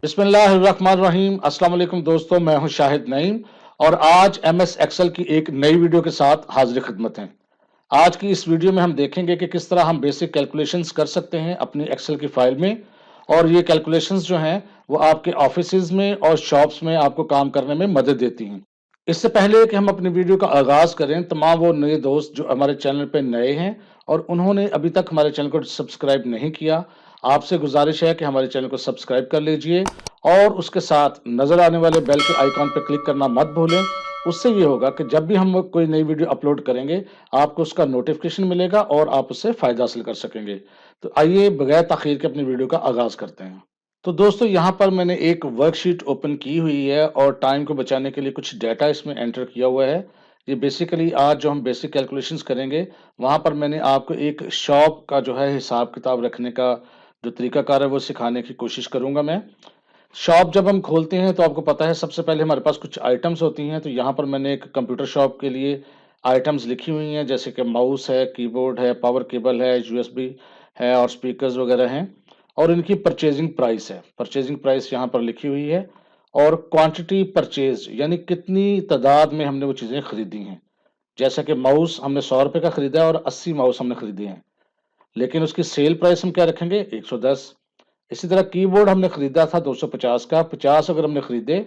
बिस्मिल्लाहिर्रहमानिर्रहीम। अस्सलाम वालेकुम दोस्तों, मैं हूं शाहिद नईम और आज एमएस एक्सेल की एक नई वीडियो के साथ हाजिर खिदमत हैं। आज की इस वीडियो में हम देखेंगे कि किस तरह हम बेसिक कैलकुलेशंस कर सकते हैं अपनी एक्सेल की फाइल में, और ये कैलकुलेशंस जो हैं वो आपके ऑफिसेज में और शॉप्स में आपको काम करने में मदद देती हैं। इससे पहले कि हम अपनी वीडियो का आगाज करें, तमाम वो नए दोस्त जो हमारे चैनल पे नए हैं और उन्होंने अभी तक हमारे चैनल को सब्सक्राइब नहीं किया, आपसे गुजारिश है कि हमारे चैनल को सब्सक्राइब कर लीजिए और उसके साथ नजर आने वाले बेल के आइकॉन पर क्लिक करना मत भूलें। उससे ये होगा कि जब भी हम कोई नई वीडियो अपलोड करेंगे, आपको उसका नोटिफिकेशन मिलेगा और आप उससे फायदा हासिल कर सकेंगे। तो आइए बगैर ताखीर के अपनी वीडियो का आगाज करते हैं। तो दोस्तों, यहाँ पर मैंने एक वर्कशीट ओपन की हुई है और टाइम को बचाने के लिए कुछ डाटा इसमें एंटर किया हुआ है। ये बेसिकली आज जो हम बेसिक कैलकुलेशंस करेंगे, वहाँ पर मैंने आपको एक शॉप का जो है हिसाब किताब रखने का जो तरीकाकार है वो सिखाने की कोशिश करूंगा मैं। शॉप जब हम खोलते हैं तो आपको पता है सबसे पहले हमारे पास कुछ आइटम्स होती हैं। तो यहाँ पर मैंने एक कंप्यूटर शॉप के लिए आइटम्स लिखी हुई हैं, जैसे कि माउस है, कीबोर्ड है, पावर केबल है, यूएसबी है और स्पीकर्स वगैरह हैं। और इनकी परचेजिंग प्राइस है, परचेजिंग प्राइस यहाँ पर लिखी हुई है। और क्वांटिटी परचेज यानी कितनी तादाद में हमने वो चीज़ें खरीदी हैं। जैसा कि माउस हमने 100 रुपये का खरीदा है और 80 माउस हमने खरीदे हैं, लेकिन उसकी सेल प्राइस हम क्या रखेंगे, 110। इसी तरह कीबोर्ड हमने खरीदा था 250 का, 50 अगर हमने खरीदे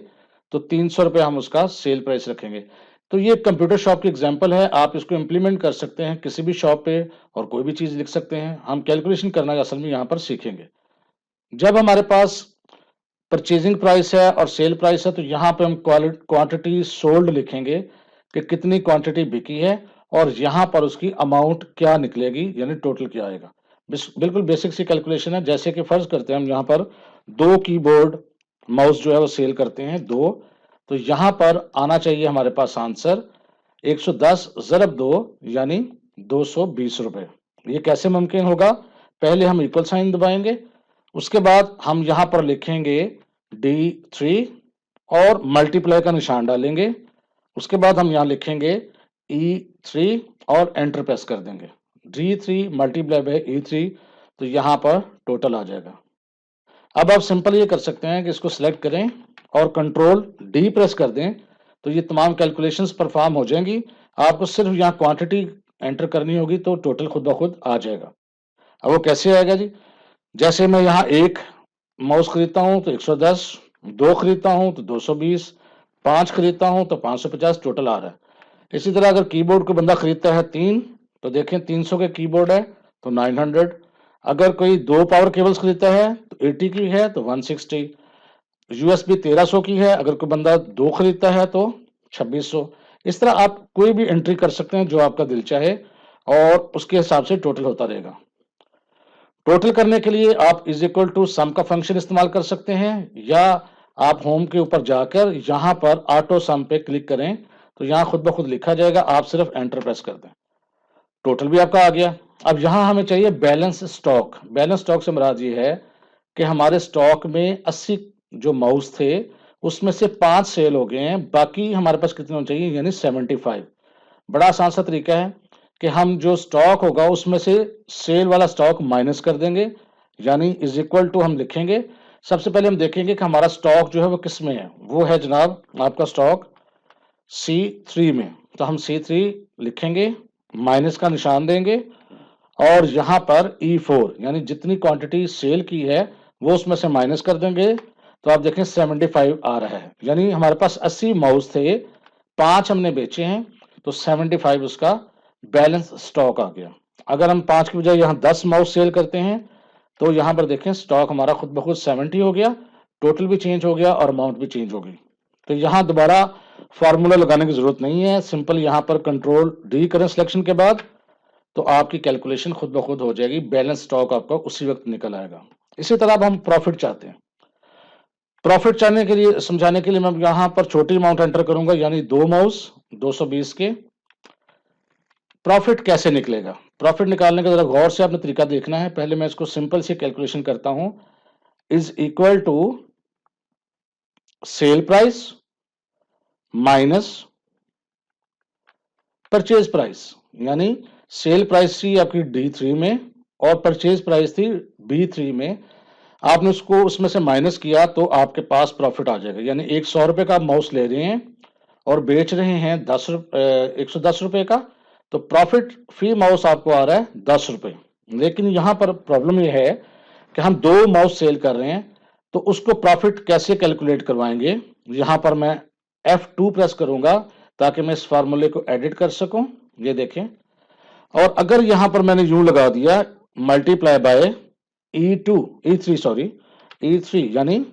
तो 300 रुपये हम उसका सेल प्राइस रखेंगे। तो ये कंप्यूटर शॉप की एग्जांपल है, आप इसको इम्प्लीमेंट कर सकते हैं किसी भी शॉप पे और कोई भी चीज लिख सकते हैं। हम कैलकुलेशन करना असल में यहाँ पर सीखेंगे। जब हमारे पास परचेजिंग प्राइस है और सेल प्राइस है, तो यहाँ पे हम क्वांटिटी सोल्ड लिखेंगे कि कितनी क्वांटिटी बिकी है और यहाँ पर उसकी अमाउंट क्या निकलेगी, यानी टोटल क्या आएगा। बिल्कुल बेसिक सी कैलकुलेशन है। जैसे कि फर्ज करते हैं हम यहाँ पर 2 कीबोर्ड माउस जो है वो सेल करते हैं, 2। तो यहाँ पर आना चाहिए हमारे पास आंसर 110 ज़रब 2 यानी 220 रुपये। ये कैसे मुमकिन होगा? पहले हम इक्वल साइन दबाएंगे, उसके बाद हम यहाँ पर लिखेंगे D3 और मल्टीप्लाई का निशान डालेंगे। उसके बाद हम यहाँ लिखेंगे E3 और एंटर प्रेस कर देंगे। D3 मल्टीप्लाई बाय E3, तो यहाँ पर टोटल आ जाएगा। अब आप सिंपल ये कर सकते हैं कि इसको सिलेक्ट करें और कंट्रोल D प्रेस कर दें, तो ये तमाम कैलकुलेशंस परफॉर्म हो जाएंगी। आपको सिर्फ यहाँ क्वांटिटी एंटर करनी होगी तो टोटल खुद ब खुद आ जाएगा। अब वो कैसे आएगा जी? जैसे मैं यहाँ एक माउस खरीदता हूँ तो 110, 2 खरीदता हूँ तो 220, 5 खरीदता हूँ तो 550 टोटल आ रहा है। इसी तरह अगर कीबोर्ड को बंदा खरीदता है 3, तो देखें 300 के कीबोर्ड है तो 900। अगर कोई 2 पावर केबल्स खरीदता है तो 80 की है तो 160। यूएसबी 1300 की है, अगर कोई बंदा 2 खरीदता है तो 2600। इस तरह आप कोई भी एंट्री कर सकते हैं जो आपका दिल चाहे और उसके हिसाब से टोटल होता रहेगा। टोटल करने के लिए आप इज इक्वल टू सम का फंक्शन इस्तेमाल कर सकते हैं, या आप होम के ऊपर जाकर यहाँ पर ऑटो सम पे क्लिक करें तो यहाँ खुद ब खुद लिखा जाएगा, आप सिर्फ एंटर प्रेस कर दें, टोटल भी आपका आ गया। अब यहाँ हमें चाहिए बैलेंस स्टॉक। बैलेंस स्टॉक से मुराद ये है कि हमारे स्टॉक में 80 जो माउस थे उसमें से 5 सेल हो गए हैं, बाकी हमारे पास कितने होने चाहिए, यानी 75। बड़ा आसान सा तरीका है कि हम जो स्टॉक होगा उसमें से सेल वाला स्टॉक माइनस कर देंगे, यानी इज इक्वल टू हम लिखेंगे। सबसे पहले हम देखेंगे कि हमारा स्टॉक जो है वो किस में है। वो है जनाब आपका स्टॉक C3 में। तो हम C3 लिखेंगे, माइनस का निशान देंगे और यहाँ पर E4 यानी जितनी क्वांटिटी सेल की है वो उसमें से माइनस कर देंगे। तो आप देखें 75 आ रहा है, यानी हमारे पास 80 माउस थे, 5 हमने बेचे हैं, तो 75 उसका बैलेंस स्टॉक आ गया। अगर हम 5 की बजाय यहाँ 10 माउस सेल करते हैं तो यहाँ पर देखें स्टॉक हमारा खुद ब खुद 70 हो गया, टोटल भी चेंज हो गया और अमाउंट भी चेंज हो गई। तो यहाँ दोबारा फार्मूला लगाने की जरूरत नहीं है, सिंपल यहाँ पर कंट्रोल D करें सिलेक्शन के बाद, तो आपकी कैलकुलेशन खुद ब खुद हो जाएगी, बैलेंस स्टॉक आपका उसी वक्त निकल आएगा। इसी तरह अब हम प्रॉफिट चाहते हैं। प्रॉफिट चाहने के लिए समझाने के लिए मैं यहाँ पर छोटी अमाउंट एंटर करूंगा, यानी 2 माउस 220 के। प्रॉफिट कैसे निकलेगा? प्रॉफिट निकालने का जरा गौर से आपने तरीका देखना है। पहले मैं इसको सिंपल सी कैलकुलेशन करता हूं, is equal to sale price minus purchase price, यानी सेल प्राइस थी आपकी D3 में और परचेज प्राइस थी B3 में। आपने उसको उसमें से माइनस किया तो आपके पास प्रॉफिट आ जाएगा। यानी एक 100 रुपए का माउस ले रहे हैं और बेच रहे हैं 110 रुपए का, तो प्रॉफिट फी माउस आपको आ रहा है 10 रुपए। लेकिन यहाँ पर प्रॉब्लम यह है कि हम 2 माउस सेल कर रहे हैं, तो उसको प्रॉफिट कैसे कैलकुलेट करवाएंगे। यहाँ पर मैं F2 प्रेस करूंगा ताकि मैं इस फार्मूले को एडिट कर सकूं। ये देखें, और अगर यहां पर मैंने यूं लगा दिया मल्टीप्लाई बाय E3 यानी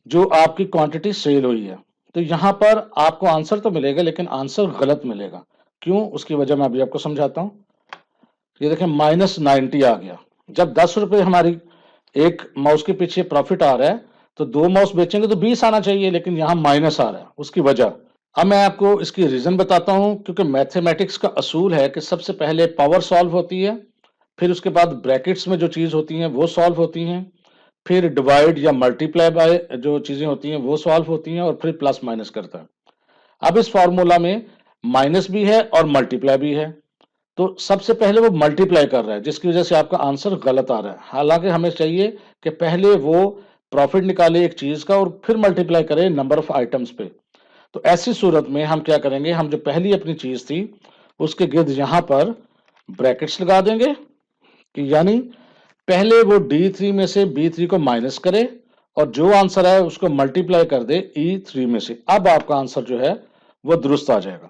जो आपकी क्वांटिटी सेल हुई है, तो यहां पर आपको आंसर तो मिलेगा लेकिन आंसर गलत मिलेगा। क्यों, उसकी वजह मैं अभी आपको समझाता हूं। ये देखें -90 आ गया। जब 10 रुपए हमारी एक माउस के पीछे प्रॉफिट आ रहा है तो 2 माउस बेचेंगे तो 20 आना चाहिए, लेकिन यहाँ माइनस आ रहा है। उसकी वजह अब मैं आपको इसकी रीजन बताता हूं, क्योंकि मैथमेटिक्स का असूल है कि सबसे पहले पावर सॉल्व होती है, फिर उसके बाद ब्रैकेट्स में जो चीज होती हैं वो सॉल्व होती हैं, फिर डिवाइड या मल्टीप्लाई बाय जो चीजें होती हैं वो सॉल्व होती हैं, और फिर प्लस माइनस करता है। अब इस फॉर्मूला में माइनस भी है और मल्टीप्लाई भी है, तो सबसे पहले वो मल्टीप्लाई कर रहा है, जिसकी वजह से आपका आंसर गलत आ रहा है। हालांकि हमें चाहिए कि पहले वो प्रॉफिट निकाले एक चीज का और फिर मल्टीप्लाई करे नंबर ऑफ आइटम्स पे। तो ऐसी सूरत में हम क्या करेंगे, हम जो पहली अपनी चीज थी उसके गिर्द यहां पर ब्रैकेट्स लगा देंगे कि यानी पहले वो D3 में से B3 को माइनस करे और जो आंसर है उसको मल्टीप्लाई कर दे E3 में से। अब आपका आंसर जो है वो दुरुस्त आ जाएगा।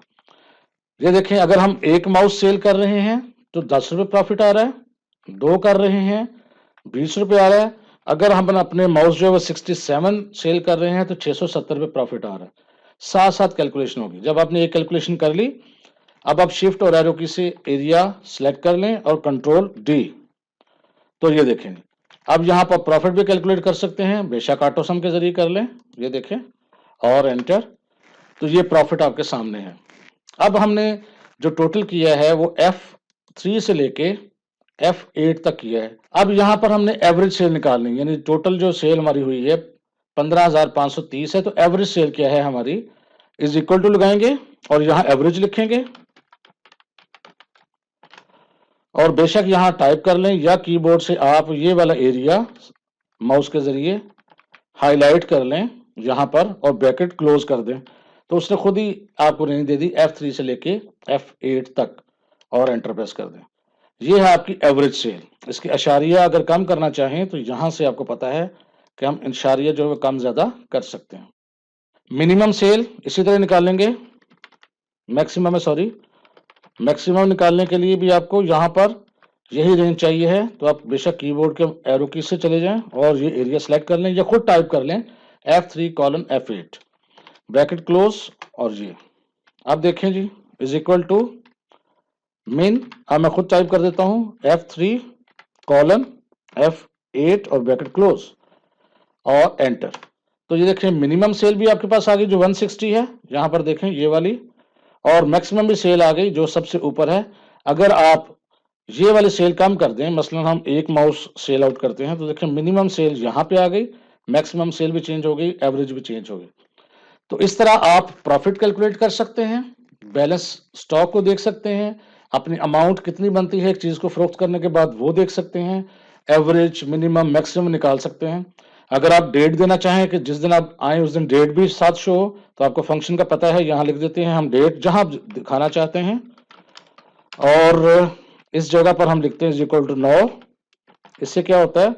ये देखें, अगर हम एक माउस सेल कर रहे हैं तो 10 रुपए प्रॉफिट आ रहा है, 2 कर रहे हैं 20 रुपए आ रहा है, अगर हम अपने माउस जो है वो 67 सेल कर रहे हैं तो 670 रुपए प्रॉफिट आ रहा है। साथ साथ कैलकुलेशन होगी। जब आपने एक कैलकुलेशन कर ली, अब आप शिफ्ट और एरो की से एरिया सिलेक्ट कर लें और कंट्रोल D, तो ये देखें अब यहाँ पर प्रॉफिट भी कैलकुलेट कर सकते हैं, बेशक ऑटो सम के जरिए कर लें। ये देखें और एंटर, तो ये प्रॉफिट आपके सामने है। अब हमने जो टोटल किया है वो F3 से लेके F8 तक किया है। अब यहाँ पर हमने एवरेज सेल निकालनी, यानी टोटल जो सेल हमारी हुई है 15,530 है, तो एवरेज सेल क्या है हमारी, इज इक्वल टू लगाएंगे और यहाँ एवरेज लिखेंगे और बेशक यहाँ टाइप कर लें या कीबोर्ड से आप ये वाला एरिया माउस के जरिए हाईलाइट कर लें यहाँ पर और ब्रैकेट क्लोज कर दें, तो उसने खुद ही आपको रेंज दे दी F3 से लेके F8 तक, और एंटर प्रेस कर दें। ये है आपकी एवरेज सेल। इसकी अशारिया अगर कम करना चाहें तो यहां से आपको पता है कि हम इशारिया जो है कम ज्यादा कर सकते हैं। मिनिमम सेल इसी तरह निकालेंगे, मैक्सिमम निकालने के लिए भी आपको यहाँ पर यही रेंज चाहिए है, तो आप बेशक कीबोर्ड के एरो की से चले जाएं और ये एरिया सेलेक्ट कर लें या खुद टाइप कर लें F3:F8 ब्रैकेट क्लोज, और ये अब देखें जी इज इक्वल टू मिन, अब मैं खुद टाइप कर देता हूं F3:F8 और ब्रैकेट क्लोज और एंटर। तो ये देखें मिनिमम सेल भी आपके पास आ गई जो 160 है, यहां पर देखें ये वाली, और मैक्सिमम भी सेल आ गई जो सबसे ऊपर है। अगर आप ये वाली सेल कम कर दें, मसलन हम एक माउस सेल आउट करते हैं, तो देखें मिनिमम सेल यहाँ पे आ गई, मैक्सिमम सेल भी चेंज हो गई, एवरेज भी चेंज हो गई। तो इस तरह आप प्रॉफिट कैलकुलेट कर सकते हैं, बैलेंस स्टॉक को देख सकते हैं, अपनी अमाउंट कितनी बनती है एक चीज को फरोख्त करने के बाद वो देख सकते हैं, एवरेज मिनिमम मैक्सिमम निकाल सकते हैं। अगर आप डेट देना चाहें कि जिस दिन आप आए उस दिन डेट भी साथ शो हो, तो आपको फंक्शन का पता है, यहाँ लिख देते हैं हम डेट जहां दिखाना चाहते हैं, और इस जगह पर हम लिखते हैं इक्वल टू 9। इससे क्या होता है,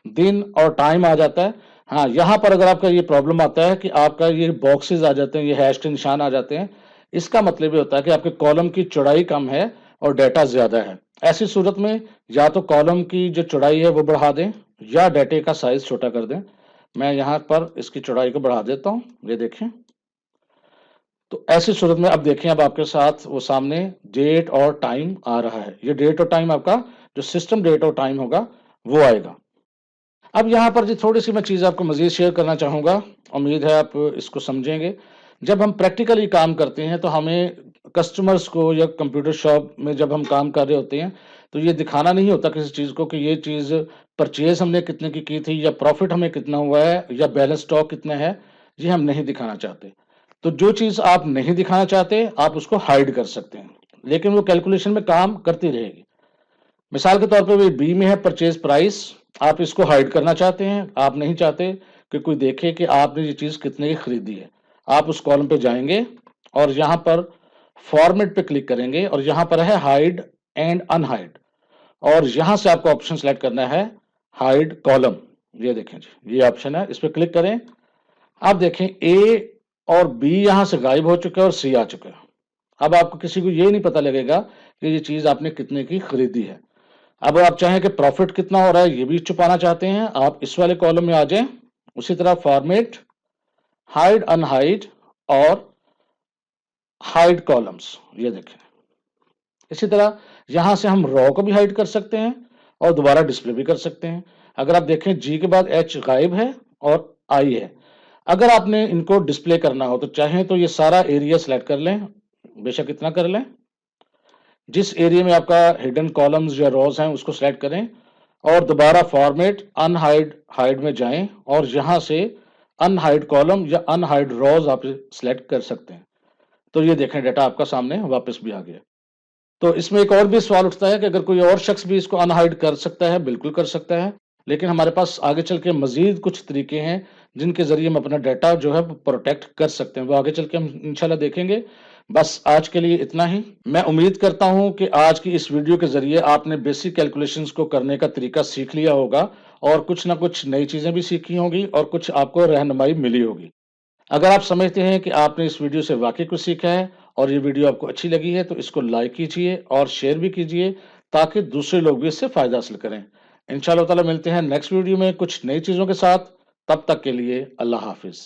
दिन और टाइम आ जाता है। हाँ, यहाँ पर अगर आपका ये प्रॉब्लम आता है कि आपका ये बॉक्सेस आ जाते हैं, ये हैश के निशान आ जाते हैं, इसका मतलब ये होता है कि आपके कॉलम की चौड़ाई कम है और डाटा ज्यादा है। ऐसी सूरत में या तो कॉलम की जो चौड़ाई है वो बढ़ा दें या डाटे का साइज छोटा कर दें। मैं यहाँ पर इसकी चौड़ाई को बढ़ा देता हूँ, ये देखें। तो ऐसी सूरत में अब देखें, अब आपके साथ वो सामने डेट और टाइम आ रहा है। ये डेट और टाइम आपका जो सिस्टम डेट और टाइम होगा वो आएगा। अब यहाँ पर जी थोड़ी सी मैं चीज़ आपको मजीद शेयर करना चाहूँगा, उम्मीद है आप इसको समझेंगे। जब हम प्रैक्टिकली काम करते हैं तो हमें कस्टमर्स को या कंप्यूटर शॉप में जब हम काम कर रहे होते हैं तो ये दिखाना नहीं होता किसी चीज़ को कि ये चीज़ परचेज हमने कितने की थी या प्रॉफिट हमें कितना हुआ है या बैलेंस स्टॉक कितना है, ये हम नहीं दिखाना चाहते। तो जो चीज़ आप नहीं दिखाना चाहते आप उसको हाइड कर सकते हैं, लेकिन वो कैलकुलेशन में काम करती रहेगी। मिसाल के तौर पर बी में है परचेज प्राइस आप इसको हाइड करना चाहते हैं, आप नहीं चाहते कि कोई देखे कि आपने ये चीज़ कितने की खरीदी है। आप उस कॉलम पे जाएंगे और यहाँ पर फॉर्मेट पे क्लिक करेंगे और यहाँ पर है हाइड एंड अनहाइड, और यहाँ से आपको ऑप्शन सेलेक्ट करना है हाइड कॉलम। ये देखें जी, ये ऑप्शन है, इस पर क्लिक करें। आप देखें ए और बी यहाँ से गायब हो चुके हैं और सी आ चुके हैं। अब आपको किसी को ये नहीं पता लगेगा कि ये चीज़ आपने कितने की खरीदी है। अब आप चाहें कि प्रॉफिट कितना हो रहा है ये भी छुपाना चाहते हैं, आप इस वाले कॉलम में आ जाएं। उसी तरह फॉर्मेट, हाइड अनहाइड और हाइड कॉलम्स, ये देखें। इसी तरह यहां से हम रॉ को भी हाइड कर सकते हैं और दोबारा डिस्प्ले भी कर सकते हैं। अगर आप देखें जी के बाद एच गायब है और आई है। अगर आपने इनको डिस्प्ले करना हो तो चाहें तो ये सारा एरिया सेलेक्ट कर लें, बेशक इतना कर लें। जिस एरिया में आपका हिडन कॉलम्स या रॉज हैं उसको सेलेक्ट करें और दोबारा फॉर्मेट अनहाइड हाइड में जाएं और यहां से अनहाइड कॉलम या अनहाइड रॉज आप सेलेक्ट कर सकते हैं। तो ये देखें डाटा आपका सामने वापस भी आ गया। तो इसमें एक और भी सवाल उठता है कि अगर कोई और शख्स भी इसको अनहाइड कर सकता है, बिल्कुल कर सकता है, लेकिन हमारे पास आगे चल के मजीद कुछ तरीके हैं जिनके जरिए हम अपना डाटा जो है प्रोटेक्ट कर सकते हैं, वो आगे चल के हम इंशाल्लाह देखेंगे। बस आज के लिए इतना ही। मैं उम्मीद करता हूं कि आज की इस वीडियो के जरिए आपने बेसिक कैलकुलेशंस को करने का तरीका सीख लिया होगा और कुछ ना कुछ नई चीजें भी सीखी होंगी और कुछ आपको रहनुमाई मिली होगी। अगर आप समझते हैं कि आपने इस वीडियो से वाकई कुछ सीखा है और ये वीडियो आपको अच्छी लगी है तो इसको लाइक कीजिए और शेयर भी कीजिए ताकि दूसरे लोग भी इससे फायदा हासिल करें। इंशाल्लाह ताला मिलते हैं नेक्स्ट वीडियो में कुछ नई चीज़ों के साथ। तब तक के लिए अल्लाह हाफिज।